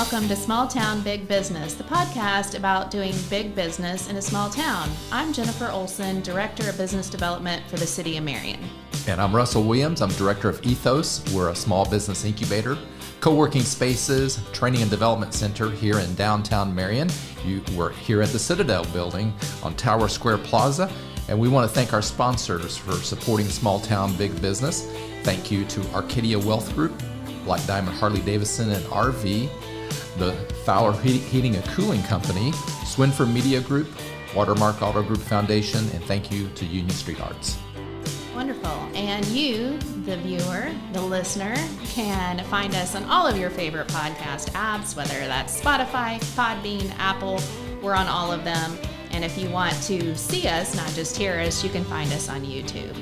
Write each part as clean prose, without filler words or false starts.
welcome to Small Town Big Business, the podcast about doing big business in a small town. I'm Jennifer Olson, Director of Business Development for the City of Marion. And I'm Russell Williams. I'm Director of EThOs. We're a small business incubator, co-working spaces, training and development center here in downtown Marion. We're here at the Citadel building on Tower Square Plaza, and we want to thank our sponsors for supporting small town big business. Thank you to Arcadia Wealth Group, Black Diamond Harley-Davidson and RV, the Fowler Heating and Cooling Company, Swinford Media Group, Watermark Auto Group Foundation, and thank you to Union Street Arts. Wonderful. And you, the viewer, the listener, can find us on all of your favorite podcast apps, whether that's Spotify, Podbean, Apple. We're on all of them. And if you want to see us, not just hear us, you can find us on YouTube.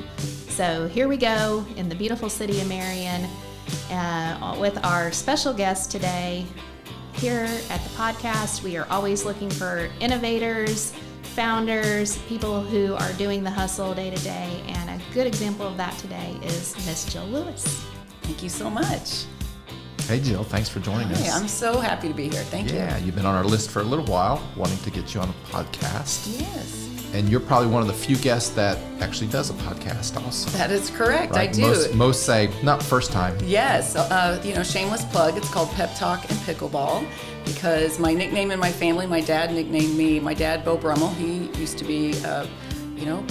So here we go in the beautiful city of Marion with our special guest today. Here at the podcast, we are always looking for innovators, founders, people who are doing the hustle day to day. And a good example of that today is Miss Jill Lewis. Thank you so much. Hey Jill, thanks for joining us. I'm so happy to be here. Thank you. Yeah, you've been on our list for a little while, wanting to get you on a podcast. Yes. And you're probably one of the few guests that actually does a podcast also. That is correct. Right? I do. Most say, not first time. Yes. Shameless plug. It's called Pep Talk and Pickleball because my nickname in my family, my dad nicknamed me, my dad, Bo Brummel, he used to be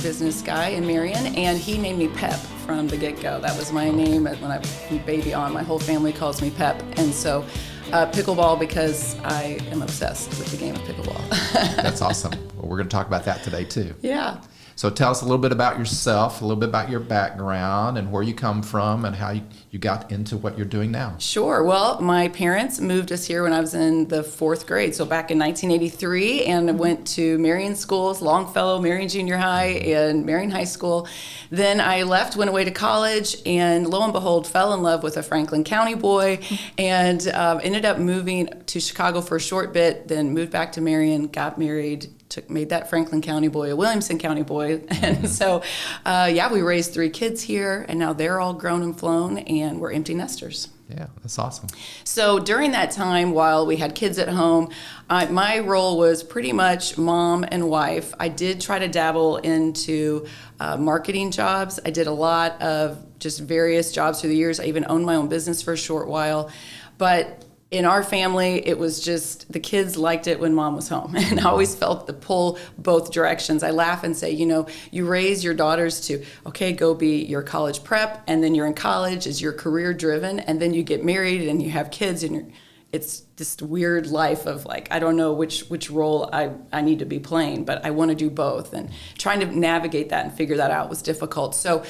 business guy in Marion, and he named me Pep from the get-go. That was my name when I was baby on. My whole family calls me Pep. And so pickleball because I am obsessed with the game of pickleball. That's awesome. Well, we're going to talk about that today too. Yeah. So tell us a little bit about yourself, a little bit about your background and where you come from and how you got into what you're doing now. Sure. Well, my parents moved us here when I was in the 4th grade, so back in 1983, and I went to Marion schools, Longfellow, Marion Junior High, and Marion High School. Then I left, went away to college, and lo and behold, fell in love with a Franklin County boy, and ended up moving to Chicago for a short bit, then moved back to Marion, got married, made that Franklin County boy a Williamson County boy. And so, we raised 3 kids here, and now they're all grown and flown, and we're empty nesters. Yeah, that's awesome. So during that time, while we had kids at home, my role was pretty much mom and wife. I did try to dabble into marketing jobs. I did a lot of just various jobs through the years. I even owned my own business for a short while. But in our family, it was just the kids liked it when mom was home. And I always felt the pull both directions. I laugh and say, you raise your daughters to, okay, go be your college prep, and then you're in college, is your career driven, and then you get married and you have kids, and it's this weird life of like, I don't know which role I need to be playing, but I want to do both. And trying to navigate that and figure that out was difficult. So,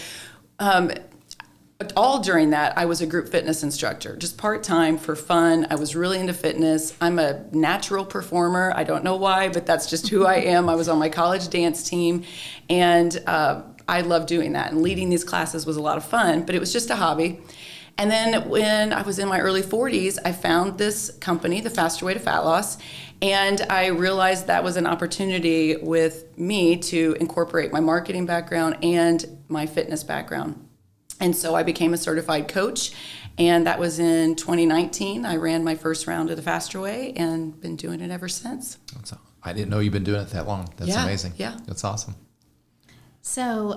all during that, I was a group fitness instructor, just part-time for fun. I was really into fitness. I'm a natural performer. I don't know why, but that's just who I am. I was on my college dance team, and I loved doing that. And leading these classes was a lot of fun, but it was just a hobby. And then when I was in my early 40s, I found this company, The Faster Way to Fat Loss, and I realized that was an opportunity with me to incorporate my marketing background and my fitness background. And so I became a certified coach, and that was in 2019. I ran my first round of the Faster Way and been doing it ever since. I didn't know you've been doing it that long. That's amazing. Yeah. That's awesome. So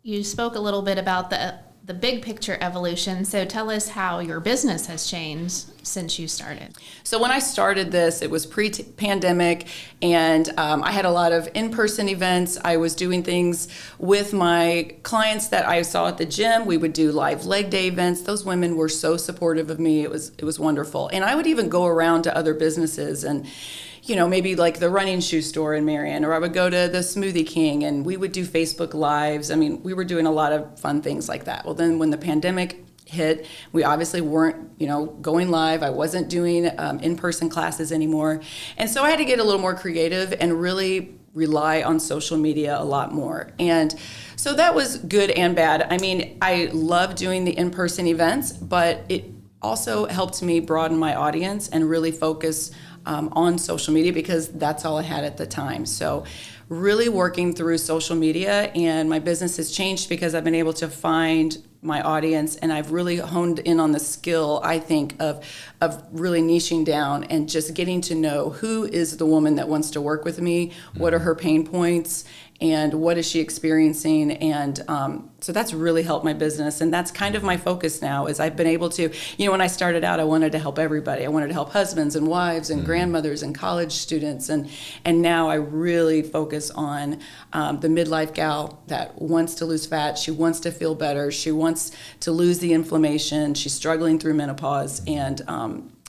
you spoke a little bit about the big picture evolution. So tell us how your business has changed since you started. So when I started this, it was pre-pandemic, and I had a lot of in-person events. I was doing things with my clients that I saw at the gym. We would do live leg day events. Those women were so supportive of me. It was wonderful. And I would even go around to other businesses and maybe like the running shoe store in Marion, or I would go to the Smoothie King, and we would do Facebook Lives. I mean, we were doing a lot of fun things like that. Well, then when the pandemic hit, we obviously weren't, going live. I wasn't doing in-person classes anymore. And so I had to get a little more creative and really rely on social media a lot more. And so that was good and bad. I mean, I love doing the in-person events, but it also helped me broaden my audience and really focus on social media because that's all I had at the time. So really working through social media, and my business has changed because I've been able to find my audience, and I've really honed in on the skill, I think, of really niching down and just getting to know who is the woman that wants to work with me, what are her pain points, and what is she experiencing. And so that's really helped my business, and that's kind of my focus now. Is I've been able to, when I started out, I wanted to help everybody. I wanted to help husbands and wives and grandmothers and college students, and now I really focus on the midlife gal that wants to lose fat. She wants to feel better. She wants to lose the inflammation. She's struggling through menopause, and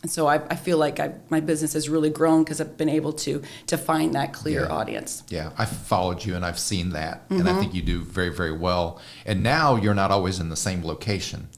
so I feel like my business has really grown because I've been able to find that clear audience. Yeah, I've followed you and I've seen that, and I think you do very, very well. And now you're not always in the same location.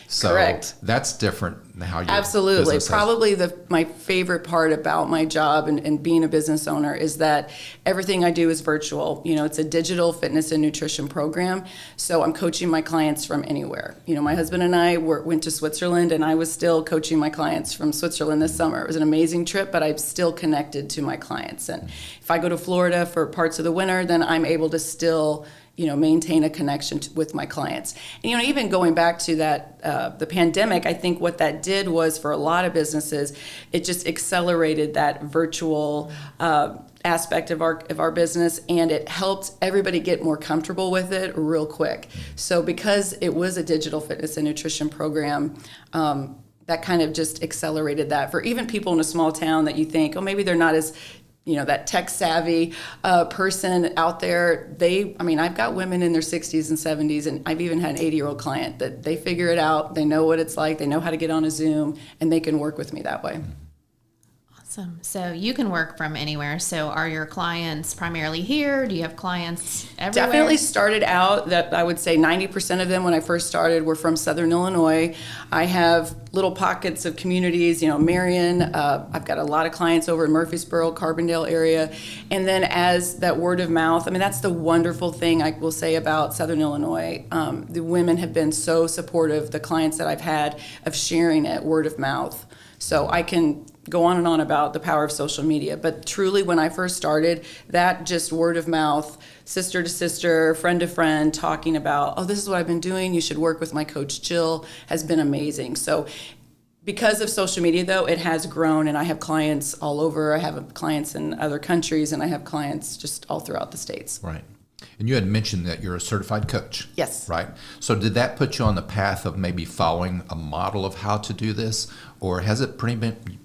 So Correct. That's different than how you Absolutely. Probably my favorite part about my job and being a business owner is that everything I do is virtual. It's a digital fitness and nutrition program. So I'm coaching my clients from anywhere. My husband and I went to Switzerland, and I was still coaching my clients from Switzerland this summer. It was an amazing trip, but I'm still connected to my clients. And if I go to Florida for parts of the winter, then I'm able to still maintain a connection with my clients. And, even going back to that, the pandemic, I think what that did was for a lot of businesses, it just accelerated that virtual aspect of our business, and it helped everybody get more comfortable with it real quick. So because it was a digital fitness and nutrition program, that kind of just accelerated that for even people in a small town that you think, maybe they're not as that tech savvy person out there. I've got women in their 60s and 70s, and I've even had an 80-year-old client that they figure it out. They know what it's like. They know how to get on a Zoom, and they can work with me that way. Awesome. So you can work from anywhere. So are your clients primarily here? Do you have clients everywhere? Definitely started out that I would say 90% of them when I first started were from Southern Illinois. I have little pockets of communities, Marion. I've got a lot of clients over in Murfreesboro, Carbondale area. And then as that word of mouth, that's the wonderful thing I will say about Southern Illinois. The women have been so supportive, the clients that I've had, of sharing it word of mouth. So I can go on and on about the power of social media, but truly when I first started, that just word of mouth, sister to sister, friend to friend, talking about, this is what I've been doing, you should work with my coach Jill, has been amazing. So because of social media, though, it has grown, and I have clients all over. I have clients in other countries, and I have clients just all throughout the States. Right. And you had mentioned that you're a certified coach. Yes. Right. So did that put you on the path of maybe following a model of how to do this, or has it pretty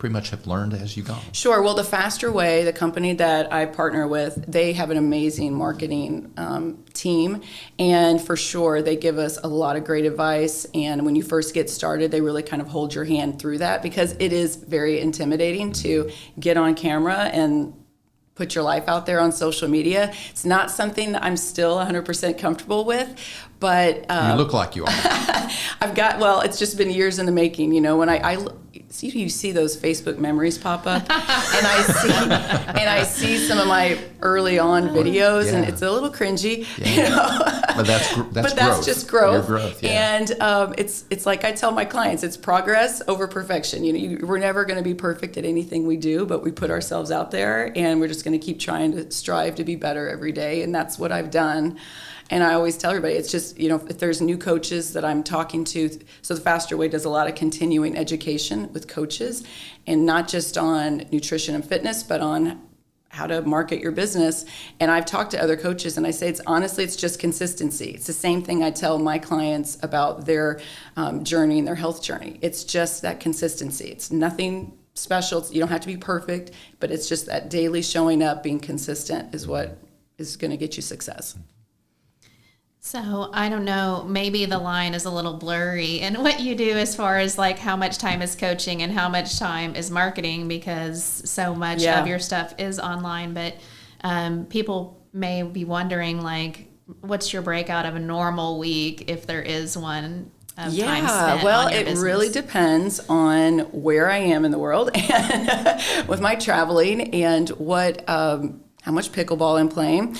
much have learned as you go? Sure. Well, the Faster Way, the company that I partner with, they have an amazing marketing team, and for sure they give us a lot of great advice. And when you first get started, they really kind of hold your hand through that, because it is very intimidating to get on camera and put your life out there on social media. It's not something that I'm still 100% comfortable with, but you look like you are. It's just been years in the making. When you see those Facebook memories pop up, and I see some of my early on videos, and it's a little cringy. But that's that's just growth. Your growth, yeah. And it's like I tell my clients, it's progress over perfection. We're never going to be perfect at anything we do, but we put ourselves out there, and we're just going to keep trying to strive to be better every day, and that's what I've done. And I always tell everybody, it's just, if there's new coaches that I'm talking to, so the Faster Way does a lot of continuing education with coaches, and not just on nutrition and fitness, but on how to market your business. And I've talked to other coaches, and I say it's just consistency. It's the same thing I tell my clients about their journey and their health journey. It's just that consistency. It's nothing special. You don't have to be perfect, but it's just that daily showing up, being consistent is what is going to get you success. So I don't know, maybe the line is a little blurry in what you do as far as like how much time is coaching and how much time is marketing, because so much of your stuff is online. But people may be wondering, like, what's your breakout of a normal week, if there is one? Time spent on your business? Really depends on where I am in the world and with my traveling and what how much pickleball I'm playing.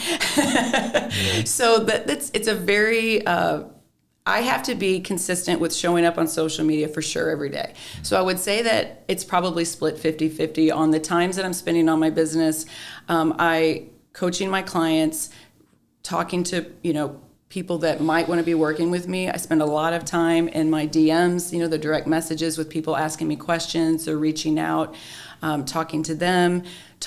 So it's a very, I have to be consistent with showing up on social media for sure every day. So I would say that it's probably split 50-50 on the times that I'm spending on my business. I coaching my clients, talking to, people that might want to be working with me. I spend a lot of time in my DMs, the direct messages with people asking me questions or reaching out, talking to them.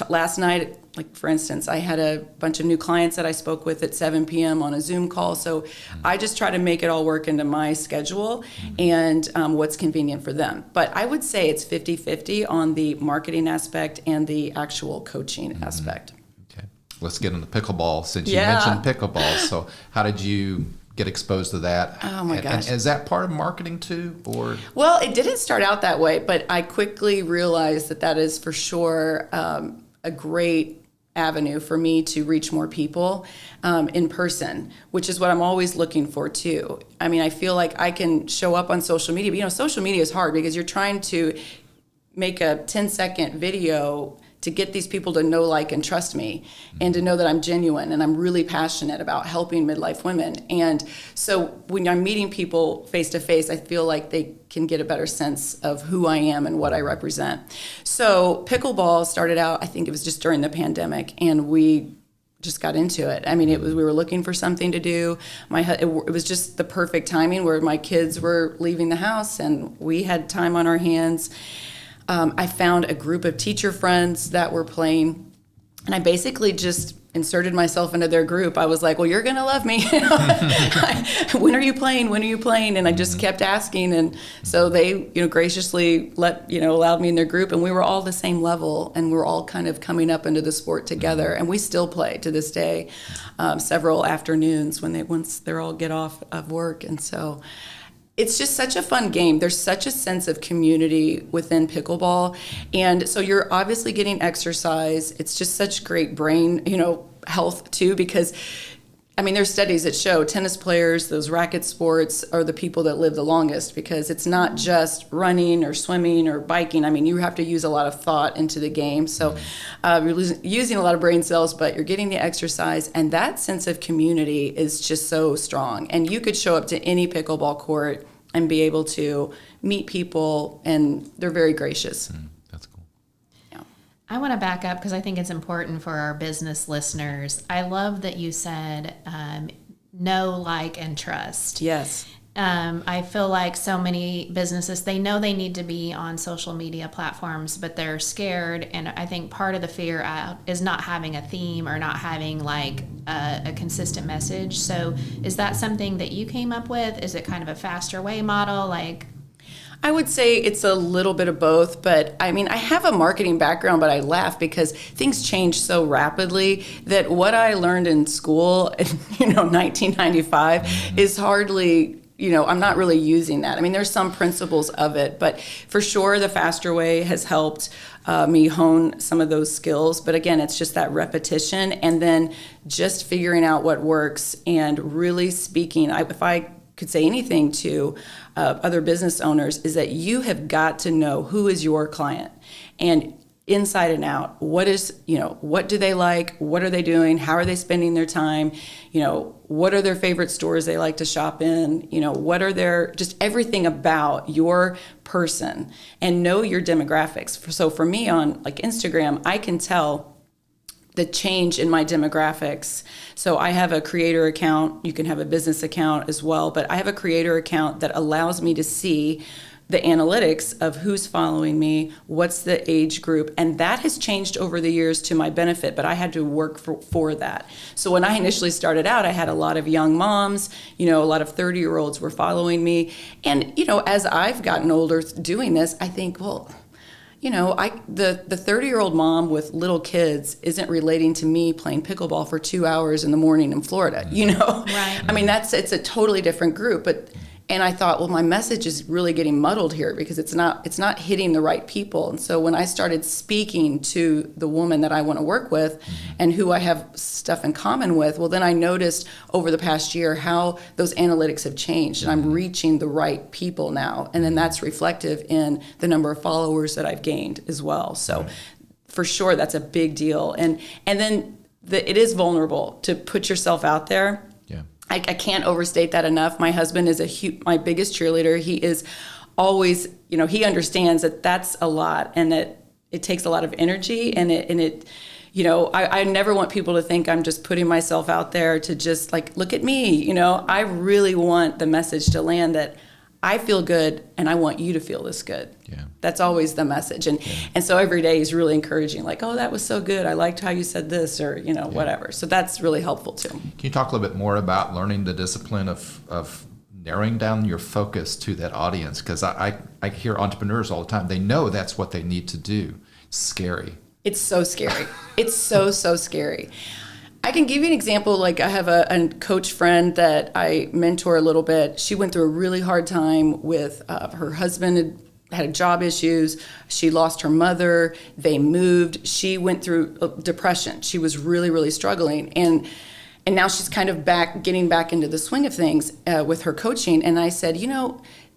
Last night, like for instance, I had a bunch of new clients that I spoke with at 7 p.m. on a Zoom call. So I just try to make it all work into my schedule and what's convenient for them. But I would say it's 50-50 on the marketing aspect and the actual coaching aspect. Okay. Let's get into pickleball since you mentioned pickleball. So how did you get exposed to that? Oh my gosh. And is that part of marketing too, or? Well, it didn't start out that way, but I quickly realized that is for sure a great avenue for me to reach more people in person, which is what I'm always looking for too. I mean, I feel like I can show up on social media, but social media is hard because you're trying to make a 10-second video to get these people to know, like, and trust me, and to know that I'm genuine and I'm really passionate about helping midlife women. And so when I'm meeting people face to face, I feel like they can get a better sense of who I am and what I represent. So pickleball started out, I think it was just during the pandemic, and we just got into it. I mean, we were looking for something to do. It was just the perfect timing where my kids were leaving the house and we had time on our hands. I found a group of teacher friends that were playing, and I basically just inserted myself into their group. I was like, well, you're going to love me. When are you playing? When are you playing? And I just kept asking. And so they, graciously allowed me in their group, and we were all the same level, and we're all kind of coming up into the sport together. And we still play to this day, several afternoons once they're all get off of work. And so it's just such a fun game. There's such a sense of community within pickleball. And so you're obviously getting exercise. It's just such great brain, health too, because there's studies that show tennis players, those racket sports, are the people that live the longest, because it's not just running or swimming or biking. You have to use a lot of thought into the game. So you're using a lot of brain cells, but you're getting the exercise, and that sense of community is just so strong. And you could show up to any pickleball court and be able to meet people, and they're very gracious. That's cool. Yeah. I want to back up because I think it's important for our business listeners. I love that you said know, like, and trust. Yes. I feel like so many businesses, they know they need to be on social media platforms, but they're scared. And I think part of the fear out is not having a theme or not having like a consistent message. So is that something that you came up with? Is it kind of a faster way model? Like, I would say it's a little bit of both, but I have a marketing background, but I laugh because things change so rapidly that what I learned in school in 1995 is hardly, I'm not really using that. There's some principles of it, but for sure the faster way has helped me hone some of those skills. But again, it's just that repetition and then just figuring out what works and really speaking. If I could say anything to other business owners, is that you have got to know who is your client, and inside and out, what do they like? What are they doing? How are they spending their time? What are their favorite stores they like to shop in? What are just everything about your person, and know your demographics. So for me on like Instagram, I can tell the change in my demographics. So I have a creator account. You can have a business account as well, but I have a creator account that allows me to see the analytics of who's following me, what's the age group, and that has changed over the years to my benefit, but I had to work for that. So when I initially started out, I had a lot of young moms, a lot of 30-year-olds were following me. And, as I've gotten older doing this, I think, well, the 30-year-old mom with little kids isn't relating to me playing pickleball for 2 hours in the morning in Florida, Right. It's a totally different group. And I thought, well, my message is really getting muddled here because it's not hitting the right people. And so when I started speaking to the woman that I want to work with and who I have stuff in common with, well, then I noticed over the past year how those analytics have changed, and I'm reaching the right people now. And then that's reflective in the number of followers that I've gained as well. So for sure, that's a big deal. And then it is vulnerable to put yourself out there. I can't overstate that enough. My husband is my biggest cheerleader. He is always, he understands that that's a lot, and that it takes a lot of energy, and it I never want people to think I'm just putting myself out there to just like, look at me. I really want the message to land that I feel good and I want you to feel this good. Yeah. That's always the message. And so every day is really encouraging, like, oh, that was so good. I liked how you said this, or, whatever. So that's really helpful too. Can you talk a little bit more about learning the discipline of narrowing down your focus to that audience? Because I hear entrepreneurs all the time. They know that's what they need to do. It's scary. It's so scary. It's so scary. I can give you an example. Like I have a coach friend that I mentor a little bit. She went through a really hard time with her husband had job issues. She lost her mother. They moved. She went through depression. She was really, really struggling. And now she's kind of getting back into the swing of things with her coaching. And I said,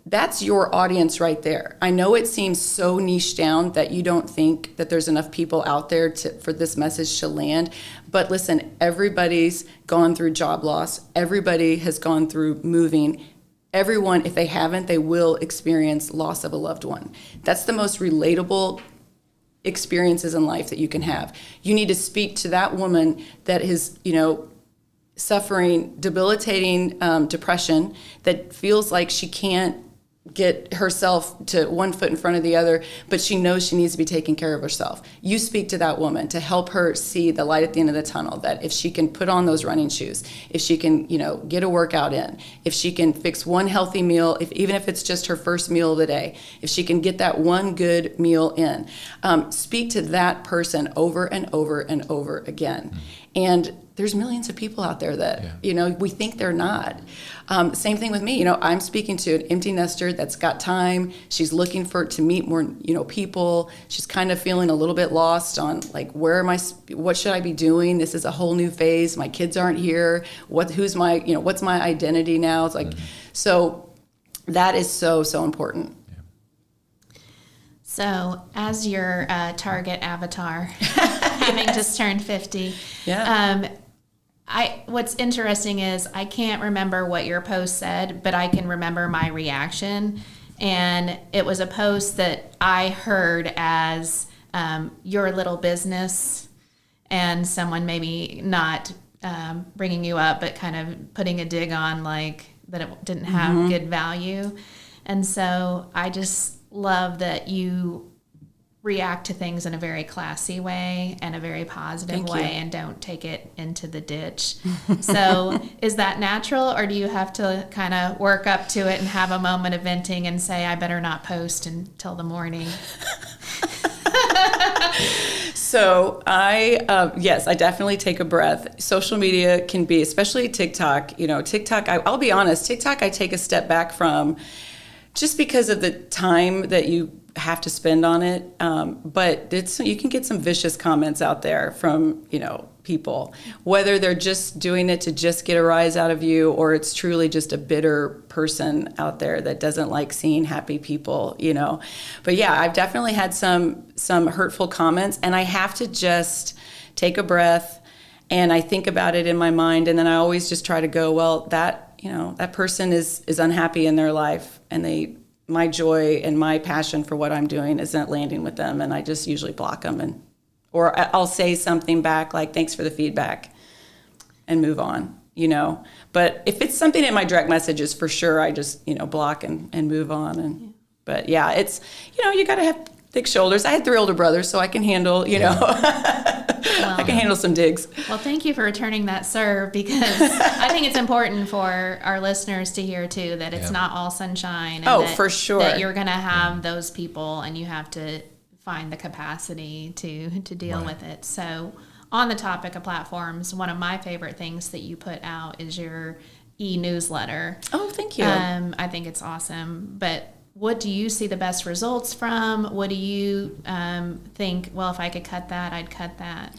that's your audience right there. I know it seems so niche down that you don't think that there's enough people out there for this message to land. But listen, everybody's gone through job loss. Everybody has gone through moving. Everyone, if they haven't, they will experience loss of a loved one. That's the most relatable experiences in life that you can have. You need to speak to that woman that is, suffering debilitating depression, that feels like she can't get herself to one foot in front of the other, but she knows she needs to be taking care of herself. You speak to that woman to help her see the light at the end of the tunnel, that if she can put on those running shoes, if she can, get a workout in, if she can fix one healthy meal, even if it's just her first meal of the day, if she can get that one good meal in, speak to that person over and over and over again. Mm-hmm. And there's millions of people out there that, we think they're not. Same thing with me. I'm speaking to an empty nester that's got time. She's looking to meet more, people. She's kind of feeling a little bit lost on like, what should I be doing? This is a whole new phase. My kids aren't here. What's my identity now? It's like, so that is so, so important. So as your target avatar, having just turned 50, what's interesting is I can't remember what your post said, but I can remember my reaction. And it was a post that I heard as your little business, and someone maybe not bringing you up, but kind of putting a dig on like that it didn't have good value. And so I just love that you react to things in a very classy way and a very positive way and don't take it into the ditch. So is that natural, or do you have to kind of work up to it and have a moment of venting and say, I better not post until the morning? So yes, I definitely take a breath. Social media can be, especially TikTok, I'll be honest, TikTok I take a step back from just because of the time that you have to spend on it. But you can get some vicious comments out there from, people, whether they're just doing it to just get a rise out of you, or it's truly just a bitter person out there that doesn't like seeing happy people, But yeah, I've definitely had some hurtful comments, and I have to just take a breath and I think about it in my mind. And then I always just try to go, well, that person is unhappy in their life, and my joy and my passion for what I'm doing isn't landing with them, and I just usually block them, or I'll say something back like, thanks for the feedback, and move on, But if it's something in my direct messages, for sure, I just, block and move on. But yeah, it's, you got to have thick shoulders. I had 3 older brothers, so I can handle, I can handle some digs. Well, thank you for returning that serve, because I think it's important for our listeners to hear too that it's not all sunshine. And for sure. That you're going to have those people, and you have to find the capacity to deal with it. So on the topic of platforms, one of my favorite things that you put out is your e-newsletter. Oh, thank you. I think it's awesome. But what do you see the best results from? What do you think, well, if I could cut that, I'd cut that?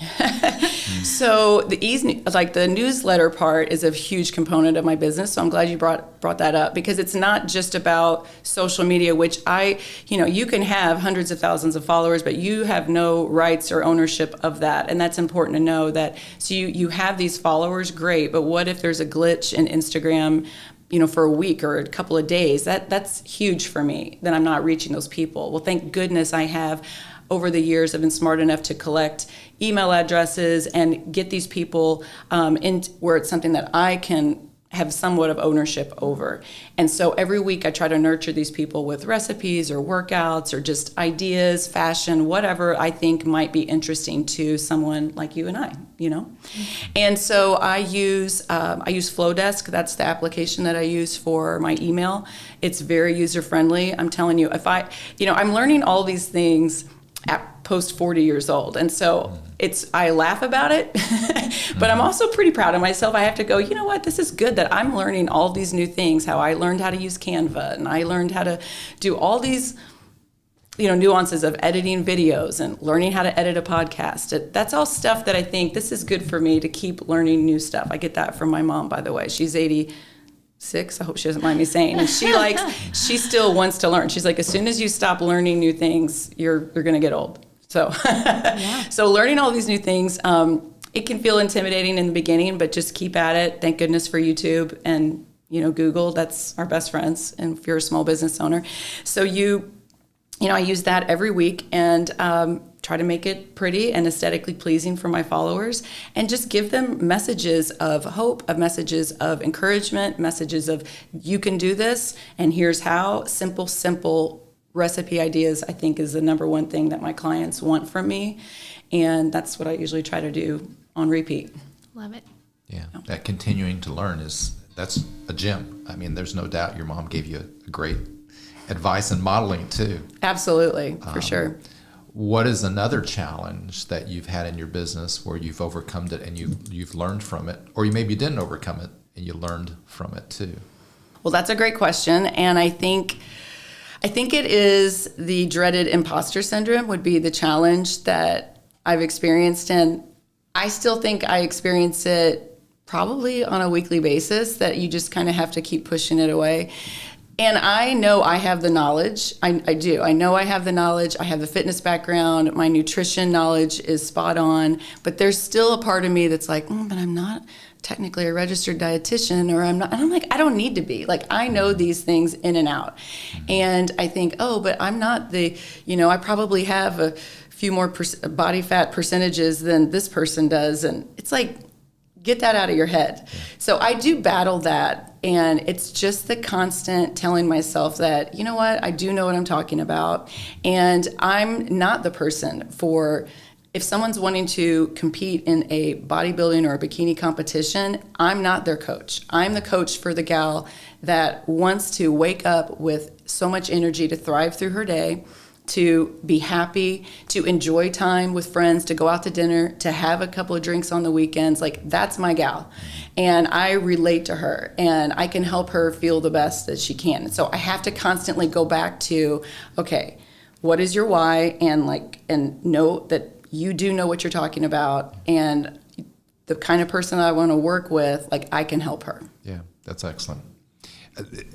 So the newsletter part is a huge component of my business. So I'm glad you brought that up, because it's not just about social media, which you can have hundreds of thousands of followers, but you have no rights or ownership of that. And that's important to know that. So you have these followers, great, but what if there's a glitch in Instagram, for a week or a couple of days? That's huge for me, that I'm not reaching those people. Well, thank goodness I have over the years, I've been smart enough to collect email addresses and get these people in where it's something that I can have somewhat of ownership over. And so every week I try to nurture these people with recipes or workouts or just ideas, fashion, whatever I think might be interesting to someone like you and I, you know? And so I use Flowdesk. That's the application that I use for my email. It's very user-friendly. I'm telling you, I'm learning all these things at post 40 years old. And so I laugh about it, but I'm also pretty proud of myself. I have to go, you know what, this is good that I'm learning all these new things, how I learned how to use Canva, and I learned how to do all these, nuances of editing videos and learning how to edit a podcast. That's all stuff that I think this is good for me to keep learning new stuff. I get that from my mom, by the way. She's 86. I hope she doesn't mind me saying. And she still wants to learn. She's like, as soon as you stop learning new things, you're going to get old. So, So learning all these new things, it can feel intimidating in the beginning, but just keep at it. Thank goodness for YouTube and, Google. That's our best friends. And if you're a small business owner, so I use that every week and try to make it pretty and aesthetically pleasing for my followers, and just give them messages of hope, of messages of encouragement, messages of you can do this, and here's how. Simple recipe ideas, I think, is the number one thing that my clients want from me, and that's what I usually try to do on repeat. Love it. Yeah, that continuing to learn that's a gem. I mean, there's no doubt your mom gave you a great advice and modeling too. Absolutely, for sure. What is another challenge that you've had in your business where you've overcome it and you've learned from it, or you maybe didn't overcome it and you learned from it too? Well, that's a great question, and I think it is the dreaded imposter syndrome would be the challenge that I've experienced, and I still think I experience it probably on a weekly basis, that you just kind of have to keep pushing it away. And I know I have the knowledge. I do. I know I have the knowledge. I have the fitness background. My nutrition knowledge is spot on. But there's still a part of me that's like, but I'm not technically a registered dietitian, or I'm not. And I'm like, I don't need to be. Like, I know these things in and out. And I think, but I'm not I probably have a few more body fat percentages than this person does. And it's like, get that out of your head. So I do battle that. And it's just the constant telling myself that, you know what, I do know what I'm talking about. And I'm not the person if someone's wanting to compete in a bodybuilding or a bikini competition, I'm not their coach. I'm the coach for the gal that wants to wake up with so much energy to thrive through her day, to be happy, to enjoy time with friends, to go out to dinner, to have a couple of drinks on the weekends. Like, that's my gal. And I relate to her, and I can help her feel the best that she can. And so I have to constantly go back to, okay, what is your why? And know that you do know what you're talking about, and the kind of person I want to work with, like, I can help her. Yeah, that's excellent.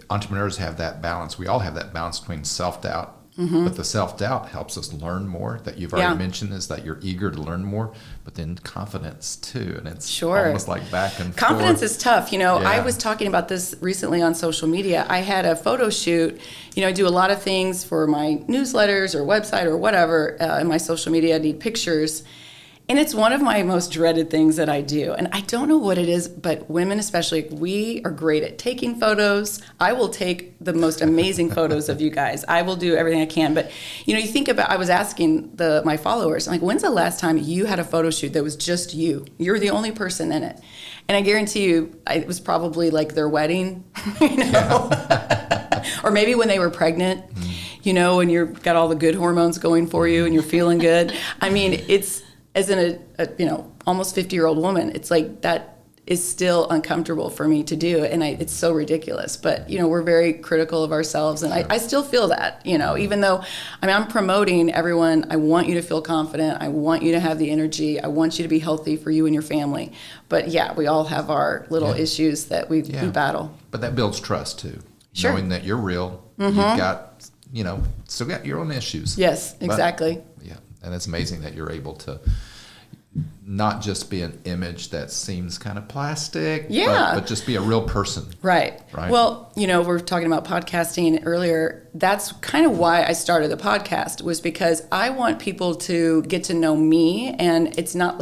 Entrepreneurs have that balance. We all have that balance between self-doubt. But the self-doubt helps us learn more. That you've already mentioned is that you're eager to learn more, but then confidence too. And it's almost like back and confidence forth. Is tough. I was talking about this recently on social media. I had a photo shoot. I do a lot of things for my newsletters or website or whatever. In my social media, I need pictures. And it's one of my most dreaded things that I do. And I don't know what it is, but women especially, we are great at taking photos. I will take the most amazing photos of you guys. I will do everything I can. But, you think about, I was asking my followers, I'm like, when's the last time you had a photo shoot that was just you? You're the only person in it. And I guarantee you, it was probably like their wedding, or maybe when they were pregnant, and you've got all the good hormones going for you and you're feeling good. I mean, it's, as a almost 50-year-old woman, it's like that is still uncomfortable for me to do. And it's so ridiculous. But, we're very critical of ourselves. And I still feel that, even though, I'm promoting everyone. I want you to feel confident. I want you to have the energy. I want you to be healthy for you and your family. But, we all have our little issues that we battle. But that builds trust, too. Sure. Knowing that you're real. You've got, still got your own issues. Yes, exactly. But, and it's amazing that you're able to not just be an image that seems kind of plastic, Yeah. but just be a real person. Right. Well, we're talking about podcasting earlier. That's kind of why I started the podcast, was because I want people to get to know me, and it's not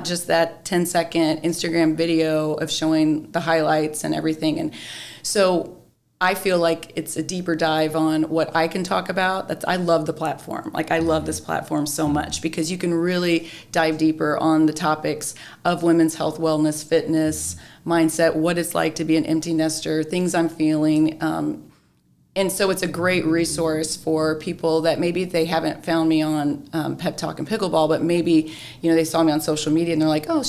just that 10-second Instagram video of showing the highlights and everything. And so I feel like it's a deeper dive on what I can talk about. I love the platform. I love this platform so much because you can really dive deeper on the topics of women's health, wellness, fitness, mindset, what it's like to be an empty nester, things I'm feeling. And so it's a great resource for people that maybe they haven't found me on Pep Talk and Pickleball, but maybe, they saw me on social media and they're like, oh,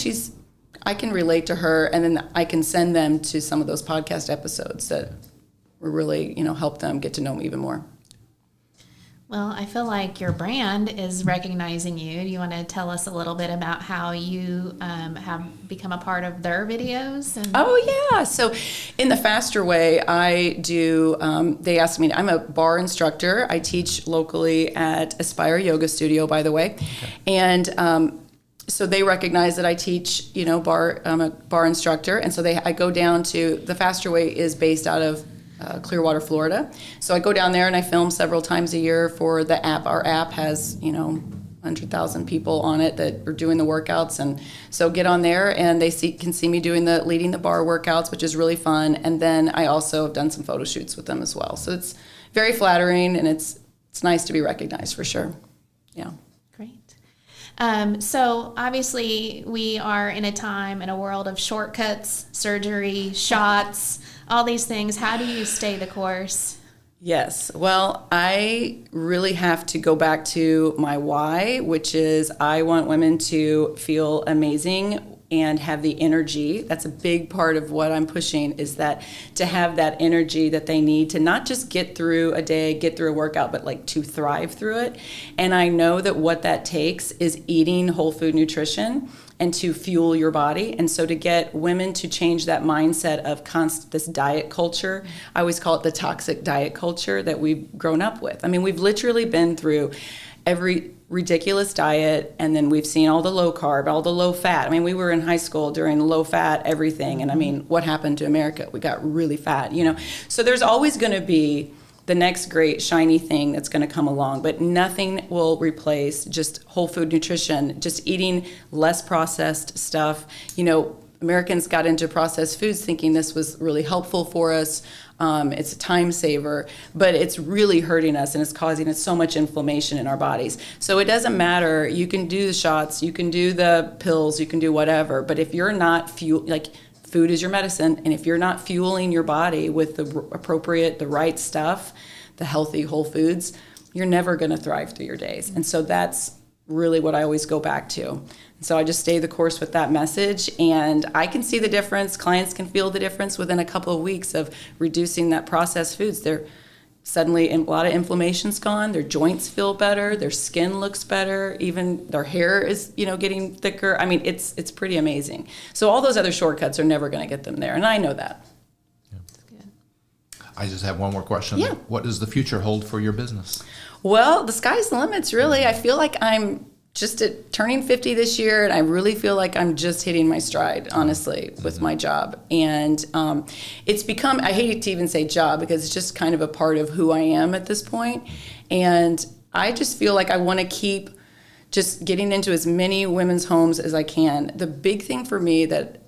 I can relate to her. And then I can send them to some of those podcast episodes that really, help them get to know me even more. Well, I feel like your brand is recognizing you. Do you want to tell us a little bit about how you have become a part of their videos? Oh, yeah. So in the Faster Way, I do, they asked me, I'm a bar instructor. I teach locally at Aspire Yoga Studio, by the way. Okay. And so they recognize that I teach, I'm a bar instructor. And so I go down to, the Faster Way is based out of Clearwater, Florida. So I go down there and I film several times a year for the app. Our app has, 100,000 people on it that are doing the workouts. And so get on there and they can see me leading the bar workouts, which is really fun. And then I also have done some photo shoots with them as well. So it's very flattering and it's nice to be recognized for sure. Yeah. Great. So obviously we are in a world of shortcuts, surgery, shots, all these things. How do you stay the course? Yes. Well, I really have to go back to my why, which is I want women to feel amazing and have the energy. That's a big part of what I'm pushing, is that to have that energy that they need to not just get through a day, get through a workout, but to thrive through it. And I know that what that takes is eating whole food nutrition and to fuel your body. And so to get women to change that mindset of this diet culture, I always call it the toxic diet culture that we've grown up with. I mean, we've literally been through every ridiculous diet, and then we've seen all the low carb, all the low fat. I mean, we were in high school during low fat everything, and I mean, what happened to America? We got really fat, So there's always going to be the next great shiny thing that's going to come along, but nothing will replace just whole food nutrition, just eating less processed stuff. Americans got into processed foods thinking this was really helpful for us. It's a time saver, but it's really hurting us and it's causing us so much inflammation in our bodies. So it doesn't matter. You can do the shots, you can do the pills, you can do whatever, but if you're not food is your medicine, and if you're not fueling your body with the right stuff, the healthy whole foods, you're never going to thrive through your days. And so that's really what I always go back to. So I just stay the course with that message, and I can see the difference. Clients can feel the difference within a couple of weeks of reducing that processed foods. They're suddenly, a lot of inflammation's gone. Their joints feel better. Their skin looks better. Even their hair is, getting thicker. I mean, it's pretty amazing. So all those other shortcuts are never going to get them there, and I know that. Yeah. That's good. I just have one more question. Yeah. What does the future hold for your business? Well, the sky's the limits, really. I feel like I'm just turning 50 this year, and I really feel like I'm just hitting my stride, honestly, with my job. And it's become, I hate to even say job, because it's just kind of a part of who I am at this point. And I just feel like I want to keep just getting into as many women's homes as I can. The big thing for me that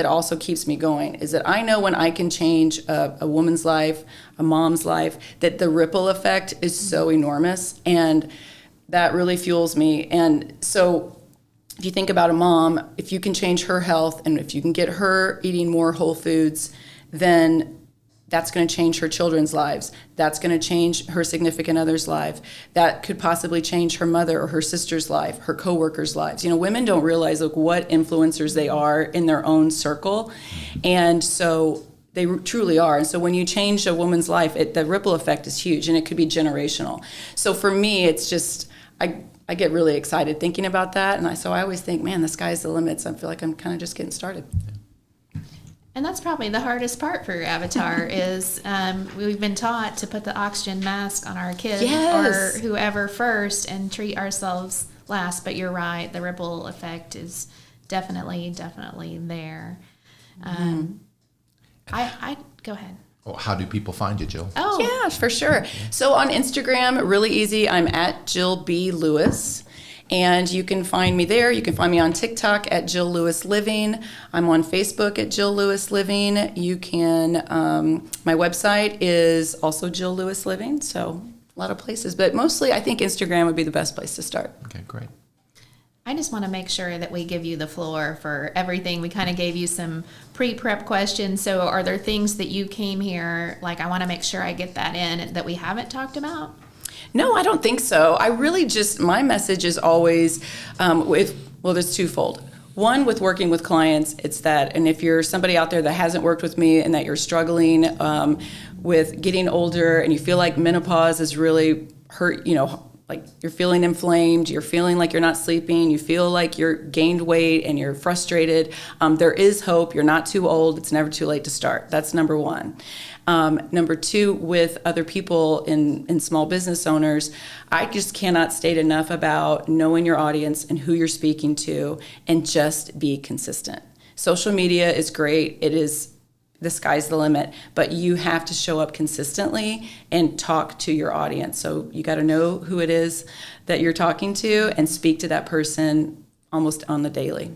also keeps me going is that I know when I can change a woman's life, a mom's life, that the ripple effect is so enormous, and that really fuels me. And so if you think about a mom, if you can change her health and if you can get her eating more whole foods, then that's going to change her children's lives. That's going to change her significant other's life. That could possibly change her mother or her sister's life, her coworkers' lives. Women don't realize what influencers they are in their own circle. And so they truly are. And so when you change a woman's life, the ripple effect is huge, and it could be generational. So for me, it's just, I get really excited thinking about that. And so I always think, man, the sky's the limits. I feel like I'm kind of just getting started. And that's probably the hardest part for your avatar is we've been taught to put the oxygen mask on our kids Yes. or whoever first and treat ourselves last, but you're right. The ripple effect is definitely there. I go ahead. Well, how do people find you, Jill? Oh, Yeah, for sure. So on Instagram, really easy. I'm at Jill B. Lewis. And you can find me there. You can find me on TikTok at Jill Lewis Living. I'm on Facebook at Jill Lewis Living. You can, my website is also Jill Lewis Living. So a lot of places, but mostly I think Instagram would be the best place to start. Okay, great. I just want to make sure that we give you the floor for everything. We kind of gave you some pre-prep questions. So are there things that you came here, like I want to make sure I get that in, that we haven't talked about? No, I don't think so. I really my message is always there's twofold. One, with working with clients, it's that, and if you're somebody out there that hasn't worked with me and that you're struggling with getting older and you feel like menopause is really hurt, like you're feeling inflamed, you're feeling like you're not sleeping, you feel like you're gained weight and you're frustrated, there is hope. You're not too old. It's never too late to start. That's number one. Number two, with other people in small business owners, I just cannot state enough about knowing your audience and who you're speaking to and just be consistent. Social media is great. It is, the sky's the limit, but you have to show up consistently and talk to your audience. So you got to know who it is that you're talking to and speak to that person almost on the daily.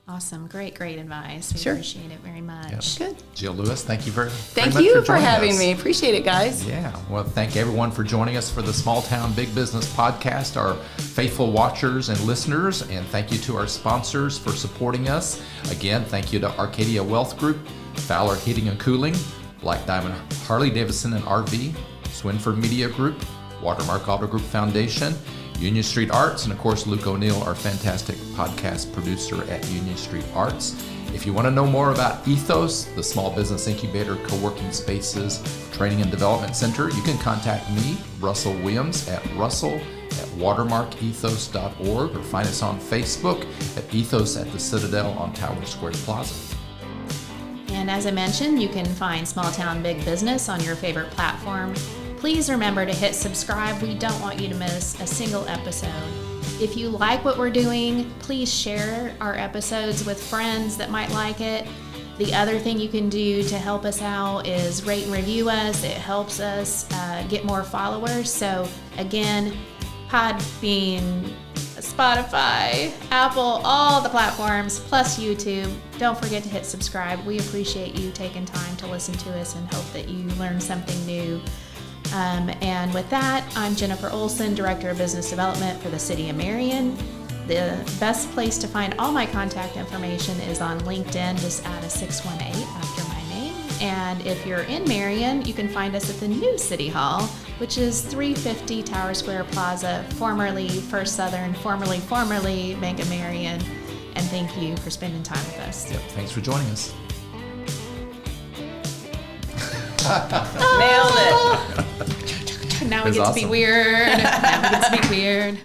Awesome. Great advice. We Sure. appreciate it very much. Good. Jill Lewis, thank you very Thank much you for joining having us. me. Appreciate it, guys. Yeah, well, thank everyone for joining us for the Small Town Big Business Podcast, our faithful watchers and listeners, and thank you to our sponsors for supporting us. Again, thank you to Arcadia Wealth Group, Fowler Heating and Cooling, Black Diamond Harley Davidson and RV, Swinford Media Group, Watermark Auto Group Foundation, Union Street Arts, and of course Luke O'Neill, our fantastic podcast producer at Union Street Arts. If you want to know more about EThOs, the Small Business Incubator Co-working Spaces Training and Development Center, you can contact me, Russell Williams, at russell@watermarkethos.org, or find us on Facebook at EThOs at the Citadel on Tower Square Plaza. And as I mentioned, you can find Small Town Big Business on your favorite platform. Please remember to hit subscribe. We don't want you to miss a single episode. If you like what we're doing, please share our episodes with friends that might like it. The other thing you can do to help us out is rate and review us. It helps us get more followers. So again, Podbean, Spotify, Apple, all the platforms, plus YouTube. Don't forget to hit subscribe. We appreciate you taking time to listen to us and hope that you learn something new. And with that, I'm Jennifer Olson, Director of Business Development for the City of Marion. The best place to find all my contact information is on LinkedIn. Just add a 618 after my name. And if you're in Marion, you can find us at the new City Hall, which is 350 Tower Square Plaza, formerly First Southern, formerly Bank of Marion. And thank you for spending time with us. Yep, thanks for joining us. Nailed it. Now we That's get to be awesome. weird. Now we get to be weird.